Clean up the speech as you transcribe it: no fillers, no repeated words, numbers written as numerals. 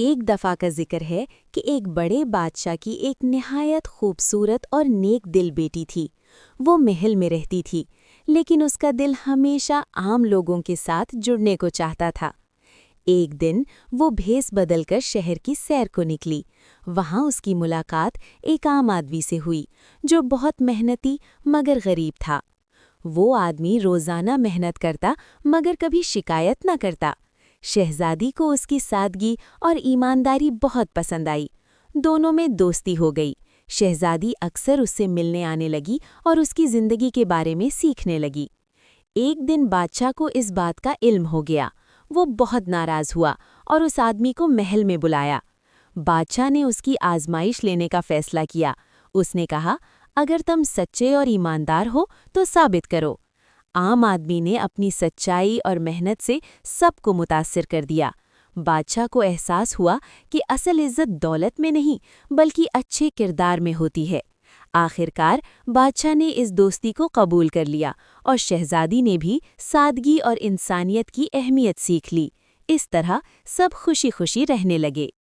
ایک دفعہ کا ذکر ہے کہ ایک بڑے بادشاہ کی ایک نہایت خوبصورت اور نیک دل بیٹی تھی۔ وہ محل میں رہتی تھی، لیکن اس کا دل ہمیشہ عام لوگوں کے ساتھ جڑنے کو چاہتا تھا۔ ایک دن وہ بھیس بدل کر شہر کی سیر کو نکلی۔ وہاں اس کی ملاقات ایک عام آدمی سے ہوئی جو بہت محنتی مگر غریب تھا۔ وہ آدمی روزانہ محنت کرتا مگر کبھی شکایت نہ کرتا۔ شہزادی کو اس کی سادگی اور ایمانداری بہت پسند آئی۔ دونوں میں دوستی ہو گئی۔ شہزادی اکثر اس سے ملنے آنے لگی اور اس کی زندگی کے بارے میں سیکھنے لگی۔ ایک دن بادشاہ کو اس بات کا علم ہو گیا۔ وہ بہت ناراض ہوا اور اس آدمی کو محل میں بلایا۔ بادشاہ نے اس کی آزمائش لینے کا فیصلہ کیا۔ اس نے کہا، اگر تم سچے اور ایماندار ہو تو ثابت کرو۔ عام آدمی نے اپنی سچائی اور محنت سے سب کو متاثر کر دیا۔ بادشاہ کو احساس ہوا کہ اصل عزت دولت میں نہیں بلکہ اچھے کردار میں ہوتی ہے۔ آخر کار بادشاہ نے اس دوستی کو قبول کر لیا اور شہزادی نے بھی سادگی اور انسانیت کی اہمیت سیکھ لی۔ اس طرح سب خوشی خوشی رہنے لگے۔